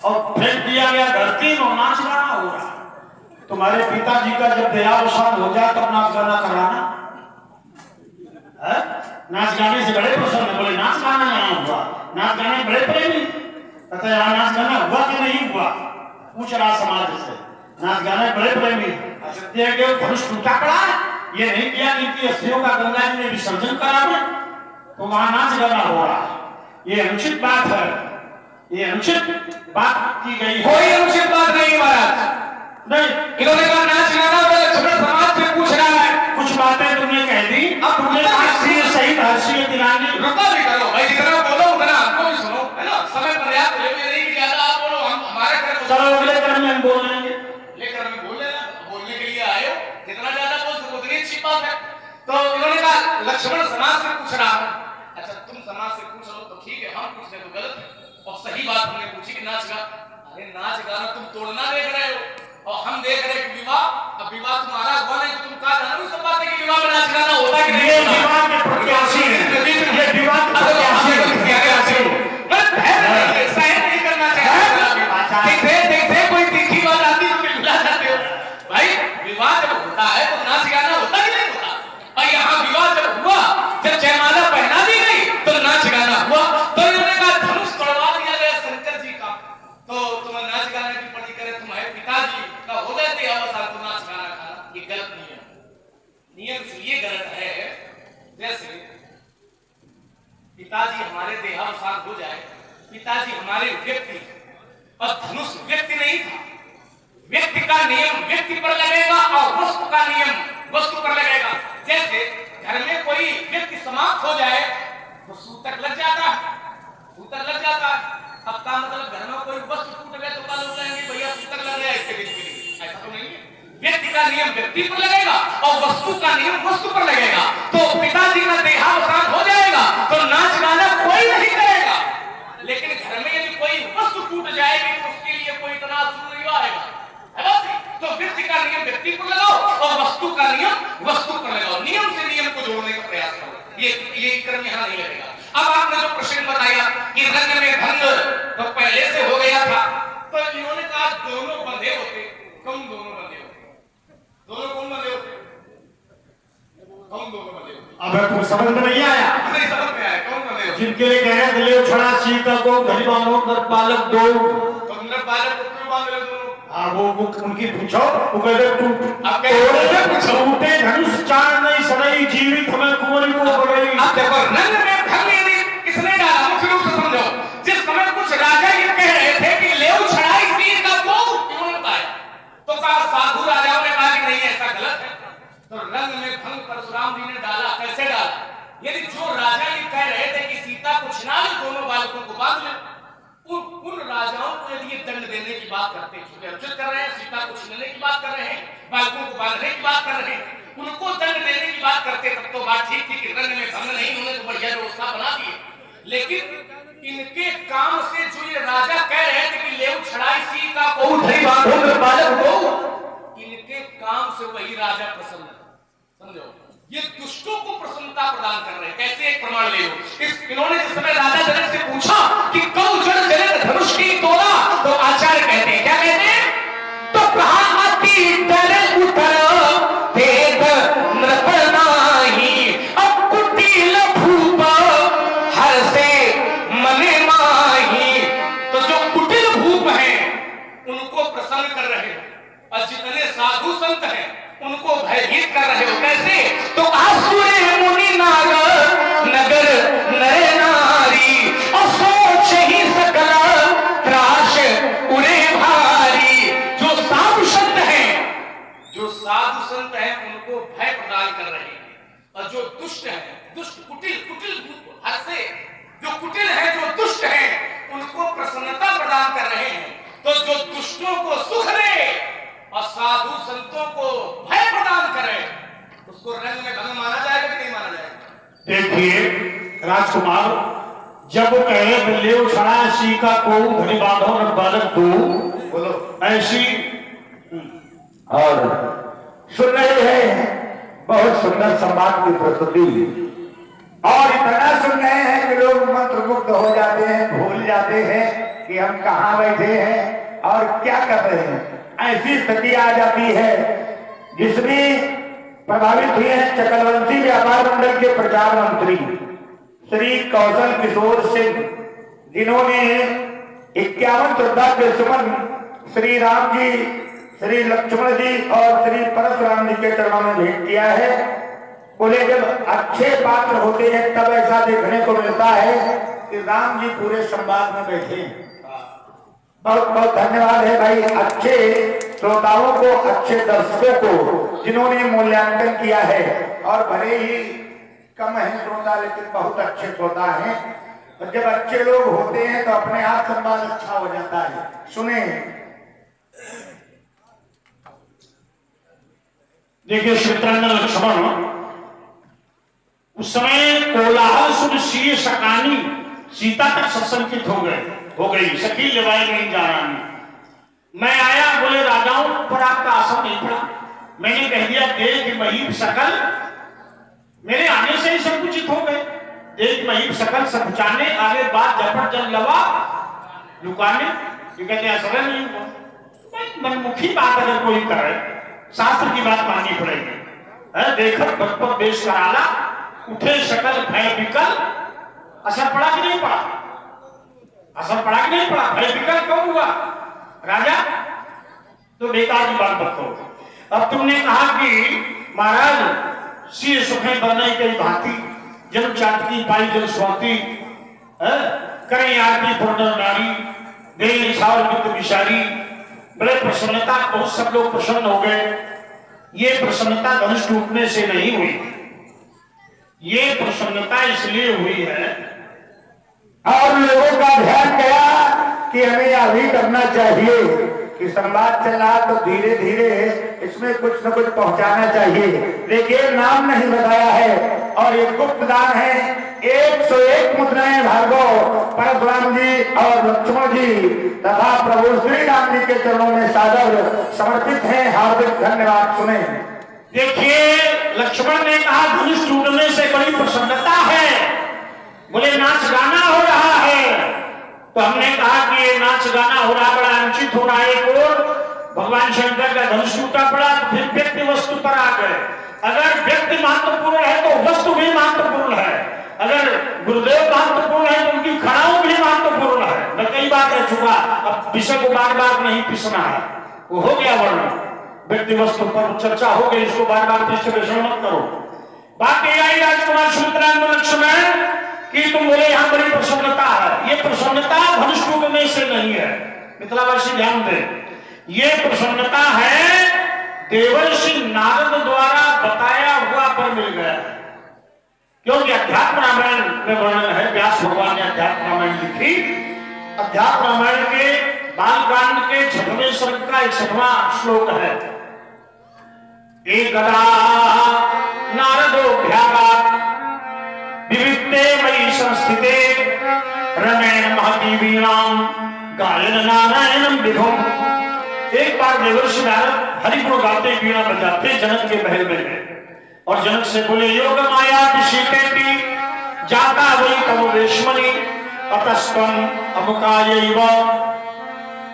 [SPEAKER 2] और फेंक दिया गया धरती में, नाच गाना हो रहा। तुम्हारे पिताजी का जब देहावसान हो जाए तब नाच गाना कराना है? नाच गाने से बड़े प्रसन्न, बोले नाच गाना यहाँ हुआ, नाच गाने बड़े प्रेमी। कहते यहाँ नाच गाना हुआ कि नहीं हुआ? पूछ रहा समाज से, नाच गाने बड़े प्रेमी। धनुष टूटा पड़ा, ये नहीं किया इनकी अस्थियों का गंगा जी ने विसर्जन करा दे, तो वहां नाच गाना हो रहा। ये अनुचित बात है, ये अनुचित बात की गई।
[SPEAKER 1] कोई अनुचित बात नहीं महाराज,
[SPEAKER 2] नहीं।
[SPEAKER 1] इन्होंने कहा नाच गाना, लक्ष्मण समाज से पूछ रहा है।
[SPEAKER 2] कुछ बातें तुमने कह दी, अब तुमने सही हर्षीय दिलानी।
[SPEAKER 1] रुका भी करो भाई, जितना बोलो उतना हमको भी सुनो, है ना? समय पर्याप्त है, ये नहीं कि ज्यादा आप बोलो, हम हमारे क्रम।
[SPEAKER 2] चलो अगले क्रम में हम बोल लेंगे,
[SPEAKER 1] लेकर हमें बोल लेना, बोलने के लिए आए हो, जितना ज्यादा बोल सको उतनी अच्छी बात है। तो इन्होंने कहा लक्ष्मण समाज से पूछ रहा है। अच्छा, तुम समाज से पूछ लो तो ठीक है, हम पूछने तो गलत है। और सही बात हमने पूछी कि नाच गा, अरे नाच गाना तुम तोड़ना देख रहे हो और हम देख रहे हैं कि विवाह। अब विवाह तुम्हारा हुआ नहीं तो तुम कहा जानो सब बातें कि विवाह में नाच गाना होता है कि नहीं?
[SPEAKER 2] ये विवाह के प्रत्याशी है, ये विवाह के प्रत्याशी है।
[SPEAKER 1] ऐसा नहीं करना चाहिए। देखते कोई तीखी बात आती तो मिला जाते हो भाई। विवाह जब होता है तो नाच गाना होता कि नहीं होता? और यहाँ विवाह जब हुआ, जब जयमाला पहना दी गई तो नाच गाना हुआ। तो इन्होंने कहा धनुष तोड़वा दिया गया शंकर जी का, तो तुम नाच गाने की पड़ी करे, तुम्हारे पिताजी का हो जाते अवसर तो नाच गाना खाना, ये गलत नियम इसलिए गलत है। जैसे पिताजी हमारे देहावसान हो जाए, पिताजी हमारे व्यक्ति और धनुष व्यक्ति नहीं था। व्यक्ति का नियम व्यक्ति पर लगेगा और वस्तु का नियम वस्तु पर लगेगा। जैसे घर में कोई व्यक्ति समाप्त हो जाए तो सूतक लग जाता है, सूतक लग जाता है। अब का मतलब घर में कोई वस्तु टूट गए तो लोग कहेंगे भैया सूतक लग गया इसके बीच। ऐसा तो नहीं है। व्यक्ति का नियम व्यक्ति पर लगेगा और वस्तु का नियम वस्तु पर लगेगा। तो पिताजी का देहावसान हो जाएगा तो नाच गाना कोई नहीं करेगा। लेकिन घर में यदि कोई वस्तु टूट जाएगी तो उसके लिए कोई इतना आंसू नहीं आएगा। तो व्यक्ति का नियम व्यक्ति पर लगाओ और वस्तु का नियम वस्तु पर लगाओ। नियम से नियम को जोड़ने का प्रयास करो। ये क्रम यहाँ नहीं लगेगा। अब आपने जो प्रश्न बताया कि रंग में भंग तो पहले से हो गया था, तो इन्होंने कहा दोनों बंधे होते। कौन दोनों बंधे होते? दोनों कौन बंधे होते? कौन दोनों बंधे होते?
[SPEAKER 2] अब तुम समझ में नहीं आया?
[SPEAKER 1] नहीं समझ में आया। कौन बंधे होते?
[SPEAKER 2] जिनके लिए कह रहे ले छड़ा सीता को घड़ी बांधो नर बालक दो।
[SPEAKER 1] तो नर बालक को क्यों बांध रहे दोनों?
[SPEAKER 2] वो उनकी पूछो, वो कहते
[SPEAKER 1] पूछो
[SPEAKER 2] टूटे धनुष चार नहीं सड़ई जीवित हमें कुंवरी को बढ़ई।
[SPEAKER 1] अब देखो रंग में भंग यदि किसने डाला मुख्य रूप से समझो। जिस समय कुछ राजा ये कह रहे थे कि लेव छड़ाई तीर का दो, क्यों बताया? तो कहा साधु राजाओं ने कहा कि नहीं ऐसा गलत है। तो रंग में भंग परशुराम जी ने डाला। कैसे डाला? यदि जो राजा ये कह रहे थे कि सीता को छिना ले दोनों बालकों को बांध ले, उन राजाओं को यदि ये दंड देने की बात करते हैं, चूंकि अर्जित कर रहे हैं, सीता को छीनने की बात कर रहे हैं, बालकों को बांधने की बात कर रहे हैं, उनको दंड देने की बात करते तब तो बात ठीक थी कि रंग में भंग नहीं, उन्होंने तो बढ़िया व्यवस्था बना दी। लेकिन इनके काम से जो ये राजा कह रहे थे कि लेव छड़ाई सीता को बालक को, इनके काम से वही राजा प्रसन्न है। समझो, ये दुष्टों को प्रसन्नता प्रदान कर रहे हैं। कैसे? एक प्रमाण ले लो। इन्होंने जिस समय राजा जनक से पूछा कि कौ जड़ जनित धनुष की तोड़ा, तो आचार्य कहते हैं, क्या कहते हैं? तो कहा अति डर उतर भेद नृप नाही, अब कुटिल भूप हर से मने माही। तो जो कुटिल भूप हैं उनको प्रसन्न कर रहे हो और जितने साधु संत हैं उनको भयभीत कर रहे हो। कैसे? तो आसुरे मुनि नागर नगर नरे नारी और सोच ही सकल त्राश उरे भारी। जो साधु संत हैं उनको भय प्रदान कर रहे हैं और जो दुष्ट हैं, दुष्ट कुटिल भूप हर से, जो कुटिल है, जो दुष्ट है, उनको प्रसन्नता प्रदान कर रहे हैं। तो जो दुष्टों को सुख दे और साधु संतों को भय प्रदान करे, उसको रंग में भंग माना जाएगा कि नहीं माना जाएगा?
[SPEAKER 2] देखिए राजकुमार, जब वो कहे लेव छड़ा सीका को घड़ी बांधो नर बालक दो, बोलो ऐसी
[SPEAKER 3] और सुन रहे हैं बहुत सुंदर संवाद की प्रस्तुति, और इतना सुन रहे हैं कि लोग मंत्रमुग्ध हो जाते हैं, भूल जाते हैं कि हम कहाँ बैठे हैं और क्या कर रहे हैं। ऐसी स्थिति आ जाती है जिसमें प्रभावित हुए हैं चकलवंशी व्यापार मंडल के प्रचार मंत्री श्री कौशल किशोर सिंह, जिन्होंने 51 श्रद्धा के सुमन श्री राम जी, श्री लक्ष्मण जी और श्री परशुराम जी के चरणों में भेंट किया है। बोले जब अच्छे पात्र होते हैं तब ऐसा देखने को मिलता है कि राम जी पूरे संवाद में बैठे हैं। बहुत बहुत धन्यवाद है भाई अच्छे श्रोताओं को, अच्छे दर्शकों को जिन्होंने मूल्यांकन किया है। और भले ही कम है श्रोता लेकिन बहुत अच्छे श्रोता हैं, और जब अच्छे लोग होते हैं तो अपने आप संवाद अच्छा हो जाता है। सुने,
[SPEAKER 2] देखिए चित्रंगन लक्ष्मण उस समय कोलाहल सुन शीय शकानी सीता तक सशंकित हो गई सखी लिवाई नहीं जाना। मैं आया, बोले राजाओं पर आपका आसन नहीं पड़ा। मैंने कह दिया देख महीप सकल, मेरे आने से ही संकुचित हो गए। देख महीप सकल संकुचाने, आगे बात झपट जल लवा लुकाने। ये कहते असर नहीं हुआ। मनमुखी बात अगर कोई करे, शास्त्र की बात माननी पड़ेगी। देखत भटपट देश कराला, उठे शकल भय विकल। असर पड़ा कि नहीं पड़ा? असर पड़ा कि नहीं पड़ा? भय विकल क्यों हुआ राजा? तो बेकार की बात मत करो। अब तुमने कहा कि महाराज सी सुखे बने कई भांति, जन्म चाटकी पाई जल स्वाति, करें आरती पूर्ण नारी, देह निछावर वित्त विशारी, बड़े प्रसन्नता, बहुत सब लोग प्रसन्न हो गए। ये प्रसन्नता धनुष टूटने से नहीं हुई, ये प्रसन्नता इसलिए हुई है
[SPEAKER 3] और लोगों का ध्यान गया कि हमें अभी करना चाहिए कि संवाद चल रहा तो धीरे धीरे इसमें कुछ न कुछ पहुंचाना चाहिए, लेकिन नाम नहीं बताया है। और ये गुप्त दान है। 101 मुद्राएं भार्गव, परशुराम जी और लक्ष्मण जी तथा प्रभु श्री राम जी के चरणों में सादर समर्पित है। हार्दिक धन्यवाद। सुने,
[SPEAKER 2] देखिए लक्ष्मण ने कहा धनुष टूटने से बड़ी प्रसन्नता है, बोले नाच गाना हो रहा है। तो हमने कहा कि ये नाच गाना हो रहा, बड़ा अनुचित हो रहा है। एक और भगवान शंकर का धनुष टूटा पड़ा, फिर व्यक्ति वस्तु पर आ गए। अगर व्यक्ति महत्वपूर्ण है तो वस्तु भी महत्वपूर्ण है, अगर गुरुदेव महत्वपूर्ण है तो उनकी खड़ाऊ भी महत्वपूर्ण है। मैं कई बार कह चुका, अब विषय को बार बार नहीं पिसना है, वो हो गया वर्णन। व्यक्ति वस्तु पर चर्चा हो गई, इसको बार बार विश्लेषण मत करो। बात यह आई राजकुमार सुमित्रा लक्ष्मण कि तुम बोले यहां बड़ी प्रसन्नता है, ये प्रसन्नता धनुष टूटने से नहीं है। मिथिलावासी ध्यान दें, ये प्रसन्नता है देवर्षि नारद द्वारा बताया हुआ पर मिल गया है। क्योंकि अध्यात्म रामायण में वर्णन है, व्यास भगवान ने अध्यात्म रामायण लिखी। अध्यात्म रामायण के बालकांड के 6वें सर्ग का 61वां श्लोक है। एकदा नारदोऽभ्यागात् विविक्ते मयि संस्थिते रमेण महती वीणां गायन नारायणं विभुम्। एक बार देवर्षि नारद हरिगुण गाते वीणा बजाते जनक के महल में गए और जनक से बोले योग माया विशीतेति जाता वै तव वेश्मनि अतस्त्वं अमुकायैव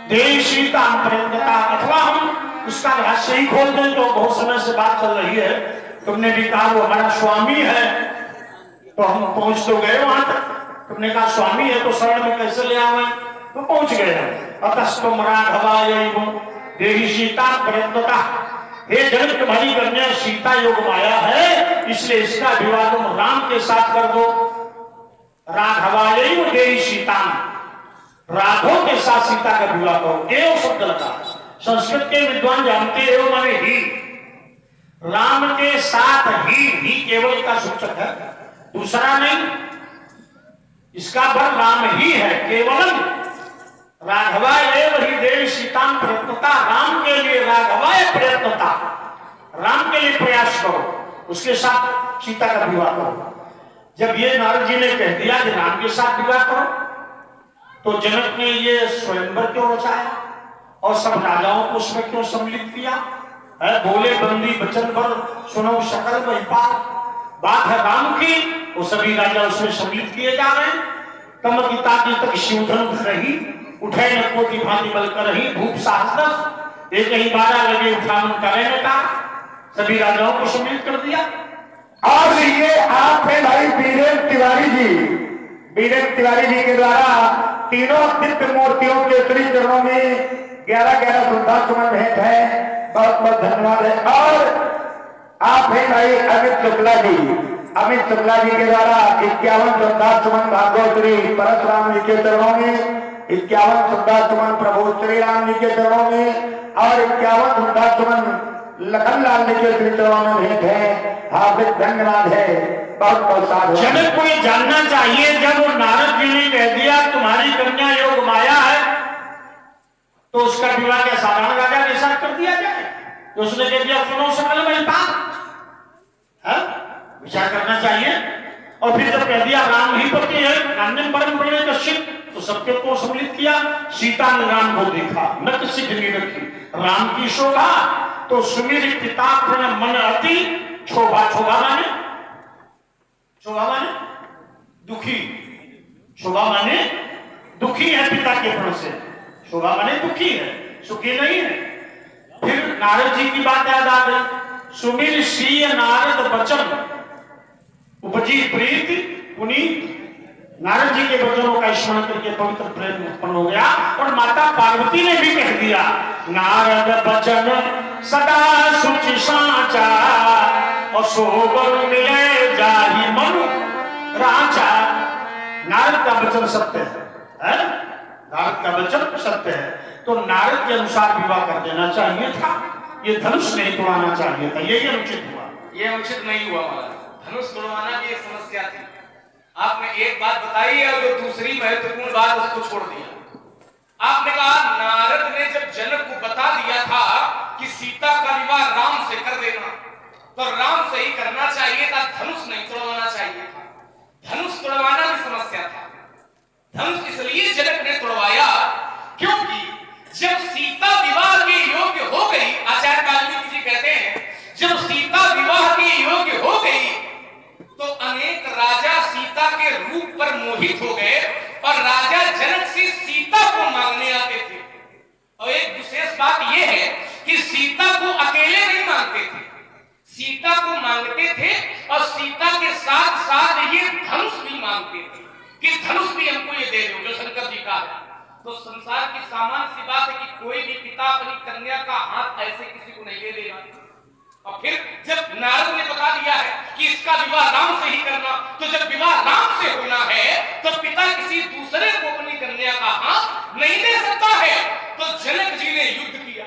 [SPEAKER 2] देशीतां प्रयत्नता। अथवा हम उसका रहस्य ही खोल दें तो बहुत समय से बात चल रही है, तुमने भी कहा वो हमारा स्वामी है, तो हम पहुंच तो गए वहां तक। तुमने कहा स्वामी है तो शरण में कैसे ले आवे, तो पहुंच गए हम। अतस्त्वं राघवायैव देहि सीता प्रयत्नता। हे जनक तुम्हारी कन्या सीता योग माया है, इसलिए इसका विवाह तुम राम के साथ कर दो। राघवायैव देहि सीता, राघव के साथ सीता का विवाह करो। एव शब्द लगा, संस्कृत के विद्वान जानते एव माने ही, राम के साथ ही केवल का सूचक है, दूसरा नहीं। इसका वर राम ही है, केवलम राघवाय ही देवी सीताम प्रयत्नता। राम के लिए राघवाय प्रयत्नता, राम के लिए प्रयास करो, उसके साथ सीता का विवाह करो। जब ये नारद जी ने कह दिया कि राम के साथ विवाह करो, तो जनक ने ये स्वयंवर क्यों रचाया और सब राजाओं को उसमें क्यों सम्मिलित किया है? बोले बंदी वचन पर सुनो सकल महिपाल। बात है राम की, वो सभी राजा उसमें सम्मिलित किए जा रहे हैं। तम की ताकि तक शिवधन उठ रही, उठे न कोटि भांति बल कर रही, भूप साहस एक ही 12 लगे उठावन करे न का, सभी राजाओं को सम्मिलित कर दिया।
[SPEAKER 3] और ये आप है भाई वीरेंद्र तिवारी जी, वीरेंद्र तिवारी जी के द्वारा तीनों दिव्य मूर्तियों के श्री चरणों में 11-11 श्रद्धा सुमन भेंट है। बहुत बहुत धन्यवाद है। और आप है भाई अमित शुक्ला जी, अमित शुक्ला जी के द्वारा 51 श्रद्धा सुमन भागवत श्री परशुराम जी के चरणों में, 51 श्रद्धा सुमन प्रभु श्री राम जी के चरणों में और 51 श्रद्धा सुमन लखनलाल जी के श्री चरणों में भेंट है। हार्दिक धन्यवाद है, बहुत बहुत साधु।
[SPEAKER 2] जनक को ये जानना चाहिए, जब वो नारद जी ने कह दिया तुम्हारी कन्या योग माया है, तो उसका विवाह क्या साधारण राजा के साथ कर दिया जाए? तो उसने कह दिया सुनो सकल महिपाल, विचार करना चाहिए। और फिर जब कह दिया राम ही पति है, नान्यम परम प्रणय कश्यप, तो सबके को सम्मिलित किया। सीता ने राम को देखा, न किसी गिनी रखी, राम की शोभा तो सुमिर पिता मन अति शोभा। शोभा माने, शोभा माने दुखी, शोभा माने दुखी है पिता के प्रण से, शोभा माने दुखी है, सुखी नहीं है। फिर नारद जी की बात याद आ गई, सुमिर सी नारद बचन उपजी प्रीति पुनीत। नारद जी के वचनों का स्मरण करके पवित्र प्रेम उत्पन्न हो गया। और माता पार्वती ने भी कह दिया नारद बचन सदा सुचि साचा, और सोबर मिले जाहि मनु राचा। नारद का वचन सत्य है? नारद का वचन सत्य है, तो नारद के अनुसार विवाह कर देना चाहिए था, ये धनुष नहीं तोड़ाना चाहिए था, यही अनुचित हुआ।
[SPEAKER 1] ये उचित नहीं हुआ महाराज। धनुष तोड़वाना भी एक समस्या थी। आपने एक बात बताई और जो दूसरी महत्वपूर्ण बात उसको छोड़ दिया। आपने कहा नारद ने जब जनक को बता दिया था कि सीता का विवाह राम से कर देना, तो राम से ही करना चाहिए था, धनुष नहीं तोड़वाना चाहिए था। धनुष तोड़वाना भी समस्या था। धनुष इसलिए जनक ने तोड़वाया क्योंकि जब सीता विवाह के योग्य हो गई, आचार्य वाल्मीकि जी कहते हैं जब सीता विवाह के योग्य हो गई तो अनेक राजा सीता के रूप पर मोहित हो गए और राजा जनक से सीता को मांगने आते थे। और एक विशेष बात यह है कि सीता को अकेले नहीं मांगते थे, सीता को मांगते थे और सीता के साथ साथ ये धनुष भी मांगते थे कि धनुष भी हमको ये दे दो, जो शंकर जी का है। तो संसार की सामान्य सी बात है कि कोई भी पिता अपनी कन्या का हाथ ऐसे किसी को नहीं दे देगा। और फिर जब नारद ने बता दिया है कि इसका विवाह राम से ही करना, तो जब विवाह राम से होना है तो पिता किसी दूसरे को अपनी कन्या का हाथ नहीं दे सकता है। तो जनक जी ने युद्ध किया,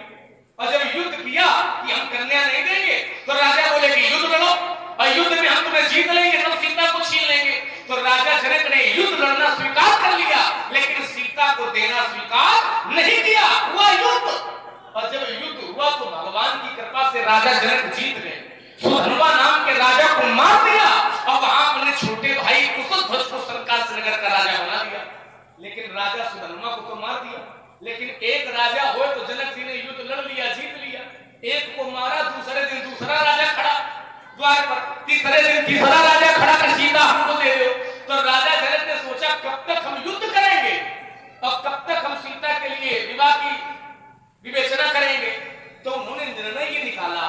[SPEAKER 1] और जब युद्ध किया कि हम कन्या नहीं देंगे, तो राजा बोले कि युद्ध लड़ो और युद्ध में हम तुम्हें जीत लेंगे, तब सीता को छीन लेंगे। तो राजा जनक ने युद्ध लड़ना स्वीकार कर लिया, लेकिन सीता को देना स्वीकार नहीं किया। हुआ युद्ध, और जब युद्ध हुआ तो भगवान की कृपा से राजा जनक जीत गए। सुधन्वा नाम के राजा को मार दिया और वहां अपने छोटे भाई कुशध्वज को संकासनगर का राजा बना दिया। लेकिन राजा सुधन्वा को तो मार दिया, लेकिन एक राजा हो तो जनक जी ने युद्ध लड़ लिया, जीत लिया। एक को मारा, दूसरे दिन दूसरा राजा खड़ा द्वार पर, तीसरे दिन तीसरा राजा खड़ा कर सीता हमको दे दो। तो राजा जनक ने सोचा कब तक हम युद्ध करेंगे और कब तक हम सीता के लिए विवाह की विवेचना करेंगे। तो उन्होंने निर्णय ये निकाला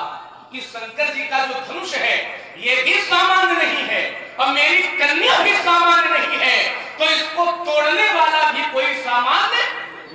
[SPEAKER 1] कि शंकर जी का जो धनुष है ये भी सामान्य नहीं है और मेरी कन्या भी सामान्य नहीं है, तो इसको तोड़ने वाला भी कोई सामान्य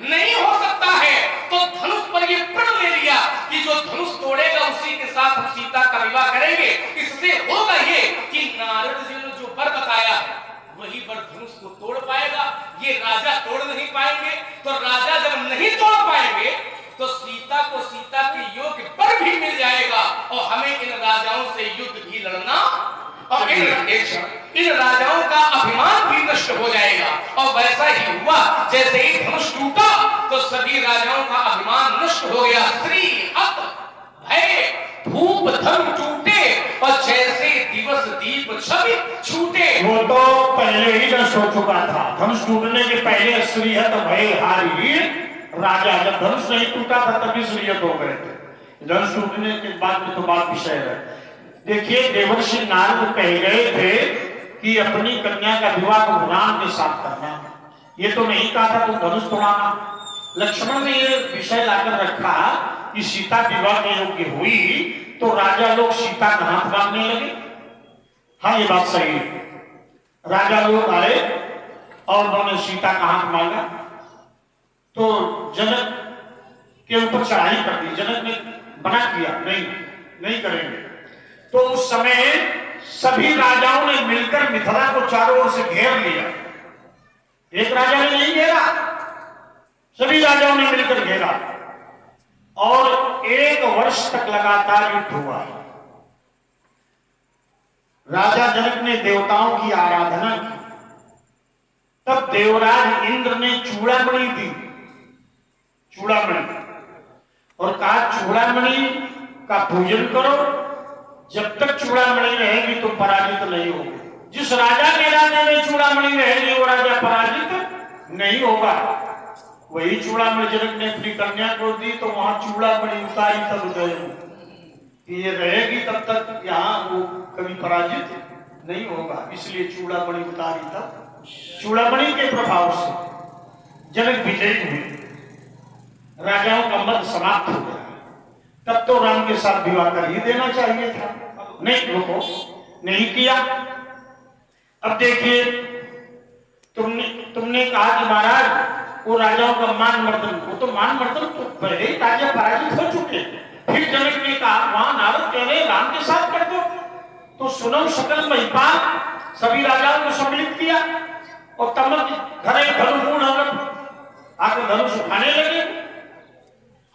[SPEAKER 1] नहीं हो सकता है। तो धनुष पर ये प्रण ले लिया कि जो धनुष तोड़ेगा उसी के साथ हम सीता का विवाह करेंगे। इससे होगा ये कि नारद जी ने जो वर बताया है वही वर धनुष को तोड़ पाएगा, ये राजा तोड़ नहीं पाएंगे। तो राजा जब नहीं तोड़ पाएंगे तो सीता को सीता के योग्य वर भी मिल जाएगा और हमें इन राजाओं से युद्ध भी लड़ना और इन राजाओं का अभिमान भी नष्ट हो जाएगा। और वैसा ही हुआ, जैसे ही धनुष टूटा तो सभी राजाओं का अभिमान नष्ट हो गया। श्री अत भय भूप धन टूटे और जैसे दिवस दीप छवि छूटे।
[SPEAKER 2] वो तो पहले ही नष्ट हो चुका था, धनुष टूटने के पहले श्री हत भय हारी राजा, जब धनुष नहीं टूटा था तभी श्रीयत हो गए थे। धनुष टूटने के बाद में तो बात विषय है। देखिए देवर्षि नारद कह गए थे कि अपनी कन्या का विवाह को राम के साथ करना, ये तो नहीं कहा था तो धनुष तोड़ाना। लक्ष्मण ने ये विषय लाकर रखा कि सीता विवाह के योग्य हुई तो राजा लोग सीता का हाथ मांगने लगे। हाँ ये बात सही है, राजा लोग आए और उन्होंने सीता का हाथ मांगा तो जनक के ऊपर चढ़ाई कर दी। जनक ने मना किया, नहीं करेंगे। तो उस समय सभी राजाओं ने मिलकर मिथिला को चारों ओर से घेर लिया। एक राजा ने नहीं घेरा, सभी राजाओं ने मिलकर घेरा और 1 वर्ष तक लगातार युद्ध हुआ। राजा जनक ने देवताओं की आराधना की, तब देवराज इंद्र ने चूड़ामणि दी, चूड़ामणि, और कहा चूड़ामणि का पूजन करो, जब तक चूड़ामणि रहेगी तो पराजित नहीं होगी। जिस राजा के राज्य में चूड़ामणि रहेगी वो राजा पराजित नहीं होगा। वही चूड़ामणि जनक ने अपनी कन्या को दी तो वहां चूड़ामणि उतारी तब गए, ये रहेगी तब तक यहाँ वो कभी पराजित नहीं होगा, इसलिए चूड़ामणि उतारी तब। चूड़ामणि के प्रभाव से जनक विजयी हुए, राजाओं का मत समाप्त हो गया। तब तो राम के साथ विवाह कर ही देना चाहिए था, नहीं रुको, नहीं किया। अब देखिए तुमने कहा कि महाराज वो राजाओं का मान मर्दन, वो तो मान मर्दन तो पहले ही राजा पराजित हो चुके। फिर जनक ने कहा वहां नारद कह रहे राम के साथ कर दो, तो सुनम सकल महिपाल सभी राजाओं को सम्मिलित किया और तमक घरे धनुगुण आकर धनुष उठाने लगे,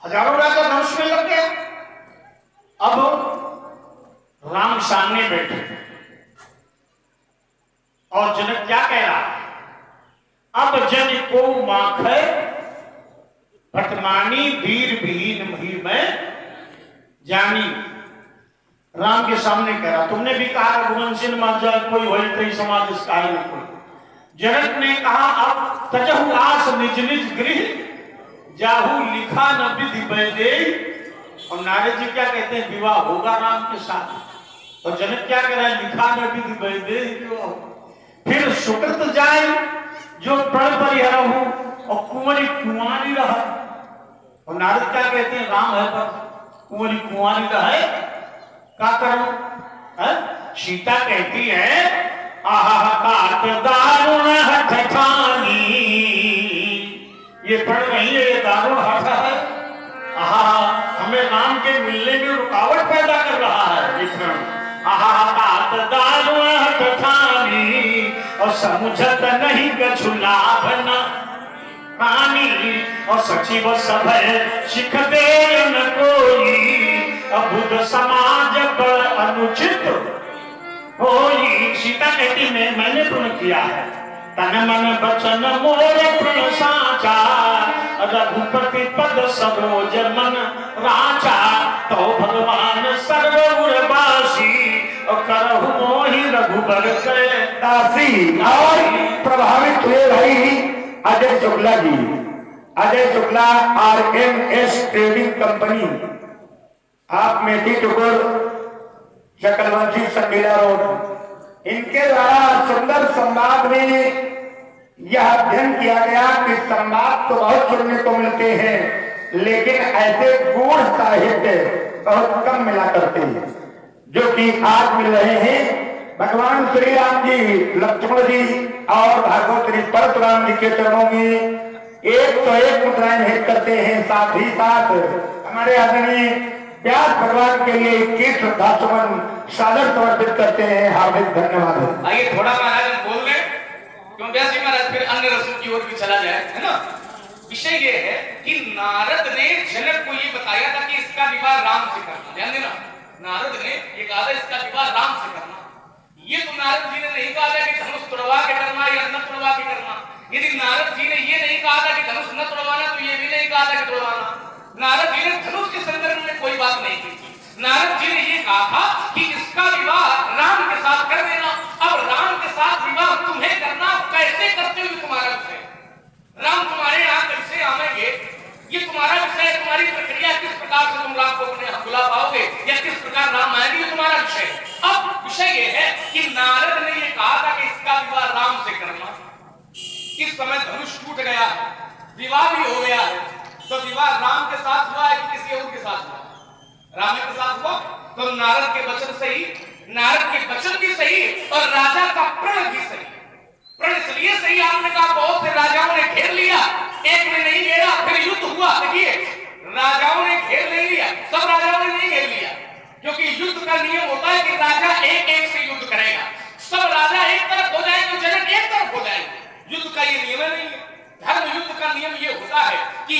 [SPEAKER 2] हजारों राजा धनुष में लग गए। अब राम सामने बैठे और जनक क्या कह रहा है, अब जन को माखै भटमानी वीर विहीन मही में जानी। राम के सामने कह रहा, तुमने भी कहा रघुवंशी मात जाए कोई वही कई समाज इसका है न कोई। जनक ने कहा, अब तजहु आस निज निज गृह जाहू लिखा न विधि वैदेही। और नारद जी क्या कहते हैं, विवाह होगा राम के साथ। और जनक क्या कह रहा है, लिखा न विधि वैदेही विवाह होगा। फिर सुकृत जाए जो प्रण परिहरहु और कुंवरी कुंवारी रहा। और नारद क्या कहते हैं, राम है पर कुंवरी कुंवारी रहे क्या करो है? सीता कहती है, आहा काट दारुण हठ ठानी, ये पढ़ रही है, ये दारुण हठ है। आहा हमें राम के मिलने में रुकावट पैदा कर रहा है ये क्षण। आहा काट दारुण हठ ठानी और समुझत नहीं कछुला बना पानी। और सचिव सब शिख दे न कोई अबुध समाज पर अनुचित होई। सीता कहती मैंने प्रण किया है, तन मन बचन मोर प्रण साचा। रघुपति पद सरोज मन राचा, तो भगवान सर्वगुणवासी और करहु मोहि रघुबर के दासी।
[SPEAKER 3] और प्रभावित हुए भाई Ajay Shukla ji, Ajay Shukla RMS trading company, आप मेथी टुकुर चकलवंशी संडीला रोड, इनके द्वारा सुंदर संवाद में यह अध्ययन किया गया कि संवाद तो बहुत सुनने को मिलते हैं, लेकिन ऐसे गूढ़ साहित्य बहुत कम मिला करते हैं, जो कि आज मिल रहे हैं। भगवान श्री राम जी, लक्ष्मण जी और भागवत श्री परशुराम जी के चरणों में 101 मुद्राएं भेंट करते हैं। साथ ही साथ हमारे आदरणीय व्यास भगवान के लिए 21 श्रद्धा सुमन सादर समर्पित करते हैं। हार्दिक धन्यवाद।
[SPEAKER 1] आइए थोड़ा महाराज हम बोल रहे क्यों व्यास जी महाराज, फिर अन्य रसों की ओर भी चला जाए, है ना। विषय ये है कि नारद ने जनक को ये बताया था कि इसका विवाह राम से करना। ध्यान देना, नारद ने ये कहा था इसका विवाह राम से करना। ये तो नारद जी ने नहीं कहा था कि धनुष तुड़वा के करना या न तुड़वा के करना। यदि नारद जी ने ये नहीं कहा था कि धनुष न तुड़वाना, तो ये भी नहीं कहा था कि तुड़वाना। नारद जी ने धनुष के संदर्भ में कोई बात नहीं की थी। नारद जी ने ये कहा था कि इसका विवाह राम के साथ कर देना। अब राम के साथ विवाह तुम्हें करना, कैसे करते हो तुम्हारा विषय। राम तुम्हारे यहाँ कैसे आवेंगे ये तुम्हारा विषय, तुम्हारी प्रक्रिया, किस प्रकार से तुम राम को अपने यहाँ बुला पाओगे या किस प्रकार राम आएंगे, ये तुम्हारा विषय। अब विषय ये है कि नारद ने ये कहा था कि इसका विवाह राम से करना। इस समय धनुष टूट गया, विवाह भी हो गया है, तो विवाह राम के साथ हुआ है कि किसी और के साथ हुआ? राम के साथ हुआ। तो नारद के वचन सही, नारद के वचन भी सही और राजा का प्रण भी सही। प्रण इसलिए सही, आपने कहा बहुत से राजाओं ने घेर लिया, एक ने नहीं घेरा, फिर युद्ध हुआ। देखिए राजाओं ने घेर नहीं लिया, सब राजाओं ने नहीं घेर लिया, क्योंकि युद्ध का नियम होता है कि राजा एक एक से युद्ध करेगा। सब राजा एक तरफ हो जाएंगे, जनक एक तरफ हो जाएंगे। युद्ध का ये नियम नहीं है। धर्म युद्ध का नियम ये होता है कि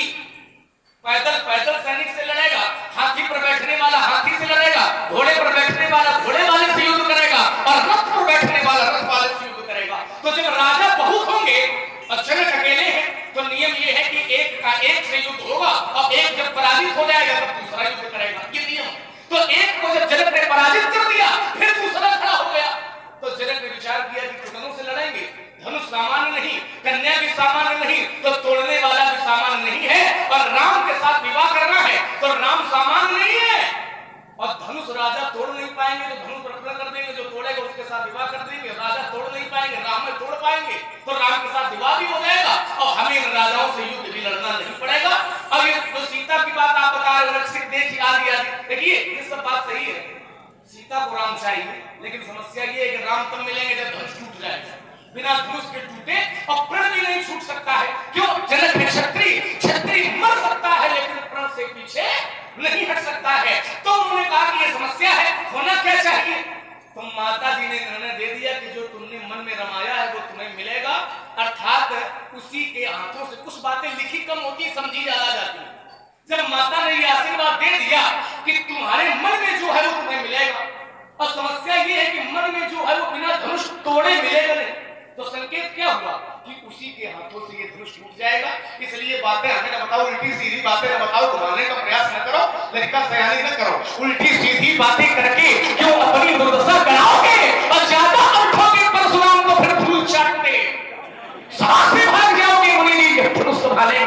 [SPEAKER 1] पैदल पैदल सैनिक से लड़ेगा, हाथी पर बैठने वाला हाथी से लड़ेगा, घोड़े पर बैठने वाला घोड़े वाले से युद्ध करेगा और रथ पर बैठने वाला रथ वाले से युद्ध करेगा। तो जब राजा बहुत होंगे और जनक अकेले हैं, तो नियम ये है कि एक का एक से युद्ध होगा और एक जब पराजित हो जाएगा तब दूसरा युद्ध करेगा, ये नियम। तो एक को जब जनक ने पराजित कर दिया, फिर दूसरा खड़ा हो गया। तो जनक ने विचार किया कि कितनों से लड़ेंगे, धनुष सामान्य नहीं, कन्या भी सामान्य नहीं, तो तोड़ने वाला भी सामान्य नहीं है, और राम के साथ विवाह करना है तो राम सामान्य नहीं है। और धनुष राजा तोड़ नहीं पाएंगे तो धनुष प्रकरण कर देंगे, जो तोड़ेगा उसके साथ विवाह कर देंगे। राजा तोड़ नहीं पाएंगे, राम में तोड़ पाएंगे तो राम के साथ विवाह भी हो जाएगा और हमें इन राजाओं से युद्ध भी लड़ना नहीं पड़ेगा। अब ये जो सीता की बात आप बता रहे, रक्षित देखिए आदि आदि, देखिए ये सब बात सही है। सीता को राम चाहिए, लेकिन समस्या ये है कि राम तब मिलेंगे जब धनुष टूट जाएगा। बिना धनुष के टूटे और प्रण भी नहीं छूट सकता है। क्यों? जनक है क्षत्रिय, क्षत्रिय मर सकता है लेकिन प्रण से पीछे नहीं हट सकता है। तो उन्होंने कहा कि ये समस्या है, होना क्या चाहिए? तो माता जी ने निर्णय दे दिया कि जो तुमने मन में रमाया है वो तुम्हें मिलेगा, अर्थात उसी के हाथों से कुछ बातें लिखी जब माता ने ये आशीर्वाद दे दिया कि तुम्हारे मन में जो है वो तुम्हें मिलेगा, और समस्या ये है कि मन में जो है वो बिना धनुष तोड़े मिलेगा नहीं, तो संकेत क्या हुआ कि उसी के हाथों से ये धनुष टूट जाएगा। इसलिए बातें हमें न बताओ, उल्टी सीधी बातें न बताओ, घुमाने का प्रयास न करो, लड़का सयानी न करो, उल्टी सीधी बातें करके क्यों अपनी दुर्दशा कराओ।